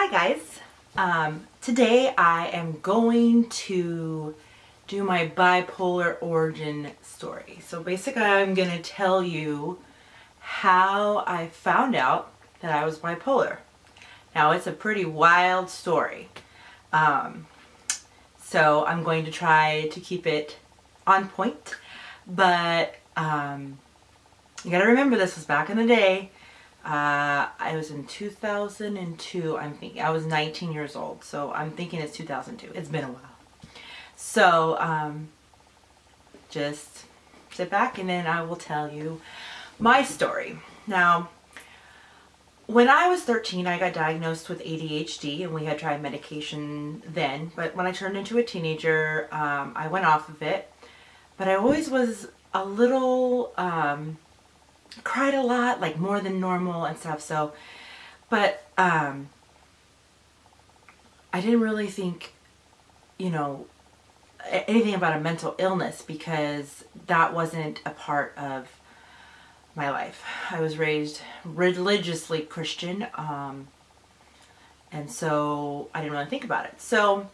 Hi guys. Today I am going to do my bipolar origin story. So basically I'm going to tell you how I found out that I was bipolar. Now it's a pretty wild story. So I'm going to try to keep it on point. But you gotta remember this was back in the day. I was in 2002, I'm thinking. I was 19 years old, so I'm thinking it's 2002. It's been a while. So, just sit back and then I will tell you my story. Now, when I was 13, I got diagnosed with ADHD and we had tried medication then. But when I turned into a teenager, I went off of it. But I always was a little... cried a lot, like more than normal and stuff. So, but I didn't really think, anything about a mental illness because that wasn't a part of my life. I was raised religiously Christian, and so I didn't really think about it. So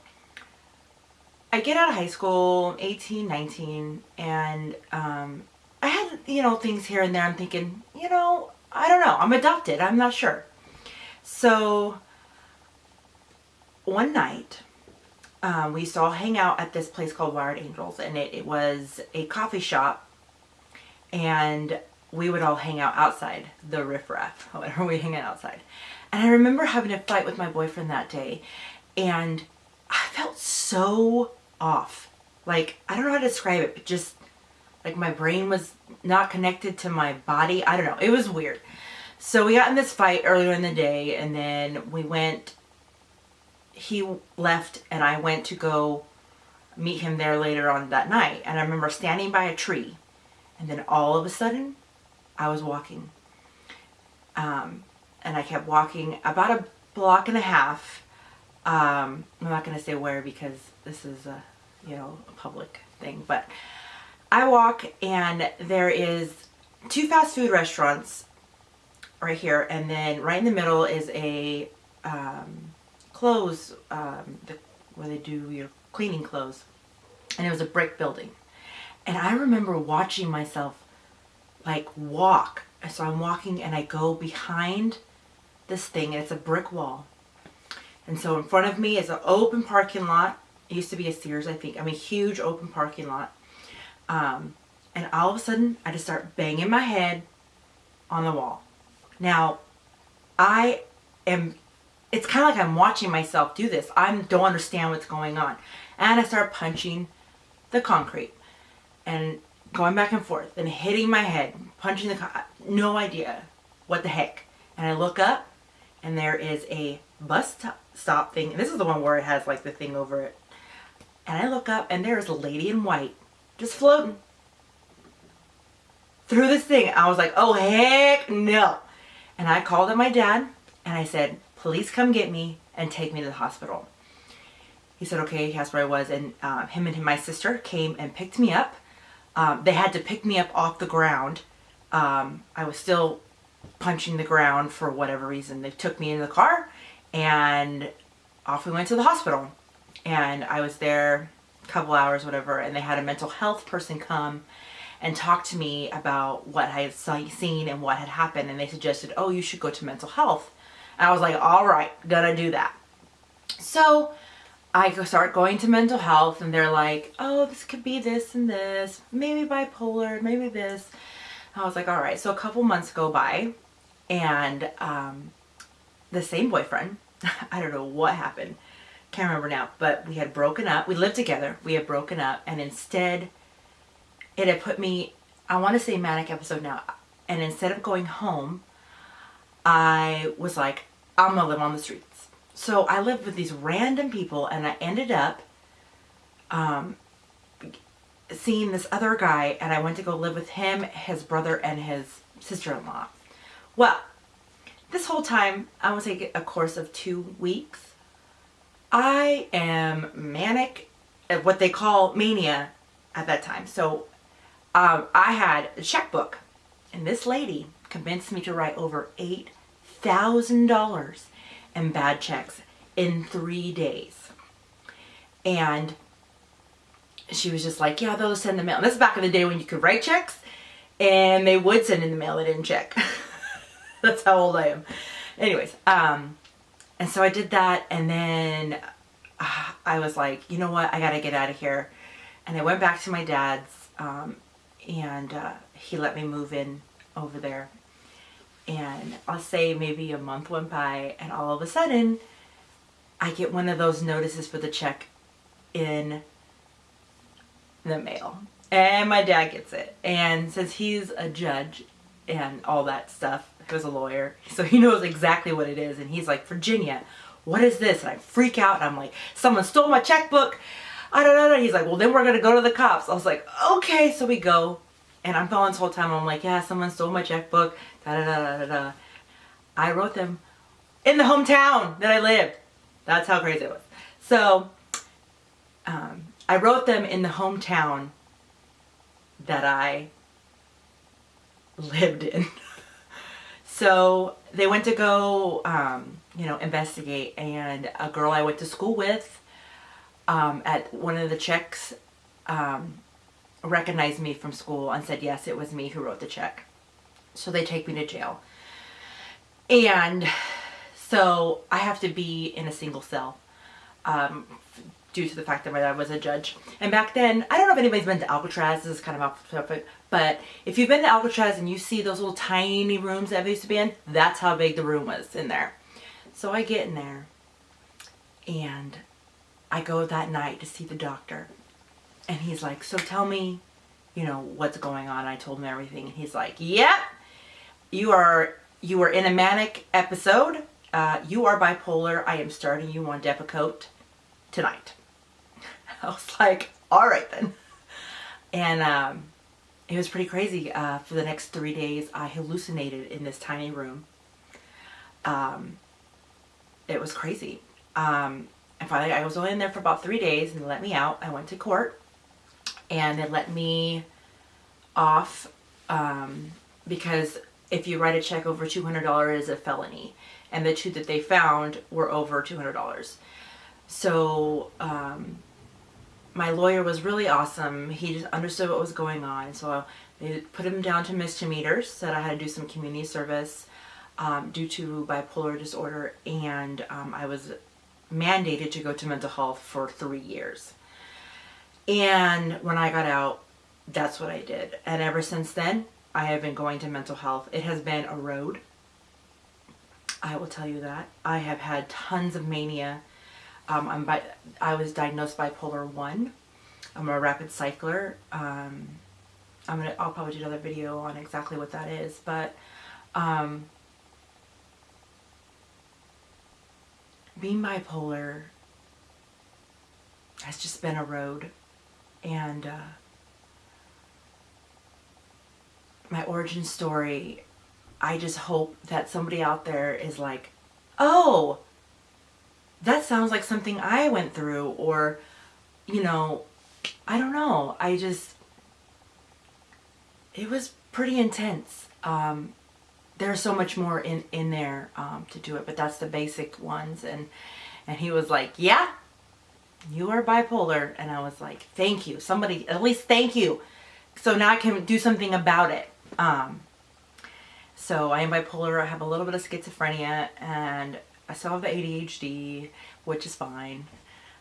I get out of high school, 18, 19, and I had, things here and there. I'm thinking, I don't know. I'm adopted. I'm not sure. So one night, we used to all hang out at this place called Wired Angels, and it was a coffee shop, and we would all hang out outside, the riffraff, whatever, we hang out outside. And I remember having a fight with my boyfriend that day, and I felt so off. Like, I don't know how to describe it, but just like my brain was not connected to my body. I don't know. It was weird. So we got in this fight earlier in the day, and then he left and I went to go meet him there later on that night. And I remember standing by a tree, and then all of a sudden I was walking. And I kept walking about a block and a half. I'm not going to say where because this is a public thing, but I walk and there is 2 fast food restaurants right here, and then right in the middle is a clothes, where they do your cleaning clothes, and it was a brick building. And I remember watching myself like walk. So I'm walking and I go behind this thing, and it's a brick wall. And so in front of me is an open parking lot. It used to be a Sears, I think. I mean, huge open parking lot. And all of a sudden, I just start banging my head on the wall. Now, it's kind of like I'm watching myself do this. I don't understand what's going on. And I start punching the concrete and going back and forth and hitting my head, punching no idea what the heck. And I look up and there is a bus stop thing. And this is the one where it has like the thing over it. And I look up and there is a lady in white just floating through this thing. I was like, oh heck no. And I called up my dad and I said, please come get me and take me to the hospital. He said, okay. He asked where I was, and him and my sister came and picked me up. They had to pick me up off the ground. I was still punching the ground for whatever reason. They took me in the car and off we went to the hospital. And I was there a couple hours, whatever, and they had a mental health person come and talk to me about what I had seen and what had happened. And they suggested, oh, you should go to mental health. And I was like, all right, gonna do that. So I start going to mental health, and they're like, oh, this could be this and this, maybe bipolar, maybe this. I was like, all right. So a couple months go by, and the same boyfriend, I don't know what happened, can't remember now, but we had broken up. We lived together. We had broken up, and instead it had put me, I want to say manic episode now, and instead of going home, I was like, I'm gonna live on the streets. So I lived with these random people, and I ended up seeing this other guy, and I went to go live with him, his brother, and his sister-in-law. Well, this whole time, I would say a course of 2 weeks, I am manic, what they call mania at that time. So I had a checkbook, and this lady convinced me to write over $8,000 and bad checks in 3 days. And she was just like, yeah, they'll send the mail. And this is back in the day when you could write checks and they would send in the mail. They didn't check. That's how old I am. Anyways, and so I did that, and then I was like, you know what, I gotta get out of here. And I went back to my dad's, and he let me move in over there. And I'll say maybe a month went by, and all of a sudden I get one of those notices for the check in the mail, and my dad gets it. And since he's a judge and all that stuff, he was a lawyer, so he knows exactly what it is. And he's like, Virginia, what is this? And I freak out, and I'm like, someone stole my checkbook. I don't know. He's like, well, then we're gonna go to the cops. I was like, okay. So we go, and I'm going this whole time, I'm like, yeah, someone stole my checkbook. Da da da da da. I wrote them in the hometown that I lived. That's how crazy it was. So I wrote them in the hometown that I lived in. So they went to go, investigate, and a girl I went to school with at one of the checks recognized me from school and said, yes, it was me who wrote the check. So they take me to jail. And so I have to be in a single cell due to the fact that my dad was a judge. And back then, I don't know if anybody's been to Alcatraz. This is kind of off topic, but if you've been to Alcatraz and you see those little tiny rooms that I used to be in, that's how big the room was in there. So I get in there, and I go that night to see the doctor. And he's like, so tell me, what's going on. I told him everything. And he's like, yeah, you are in a manic episode. You are bipolar. I am starting you on Depakote tonight. I was like, all right then. And it was pretty crazy. For the next 3 days, I hallucinated in this tiny room. It was crazy. And finally, I was only in there for about 3 days, and they let me out. I went to court, and they let me off because if you write a check over $200, it's a felony. And the two that they found were over $200. So my lawyer was really awesome. He just understood what was going on. So they put him down to misdemeanors, said I had to do some community service due to bipolar disorder, and I was mandated to go to mental health for 3 years. And when I got out, that's what I did. And ever since then, I have been going to mental health. It has been a road. I will tell you that. I have had tons of mania. I was diagnosed bipolar 1. I'm a rapid cycler. I'll probably do another video on exactly what that is, but being bipolar has just been a road. And my origin story, I just hope that somebody out there is like, oh, that sounds like something I went through, or, I don't know. It was pretty intense. There's so much more in there to do it, but that's the basic ones. And he was like, yeah, you are bipolar. And I was like, thank you. Somebody, at least thank you. So now I can do something about it. So I am bipolar. I have a little bit of schizophrenia, and I still have the ADHD, which is fine.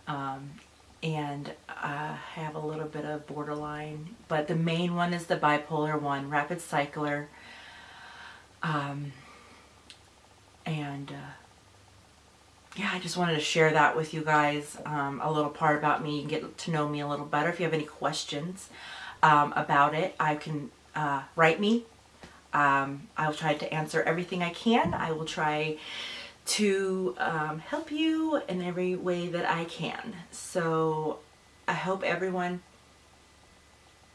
And I have a little bit of borderline, but the main one is the bipolar 1, rapid cycler. Yeah, I just wanted to share that with you guys, a little part about me. You can get to know me a little better. If you have any questions about it, I can write me. I'll try to answer everything I can. I will try to help you in every way that I can. So I hope everyone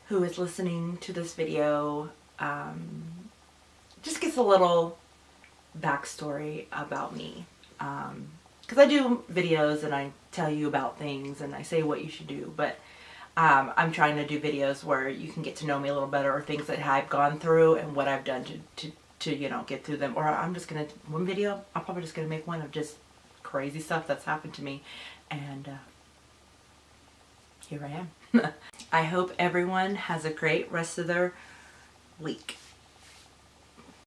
who is listening to this video just gets a little backstory about me. Because I do videos and I tell you about things and I say what you should do, but I'm trying to do videos where you can get to know me a little better, or things that I've gone through and what I've done to get through them. Or I'm just gonna, one video, I'm probably just gonna make one of just crazy stuff that's happened to me. And here I am. I hope everyone has a great rest of their week.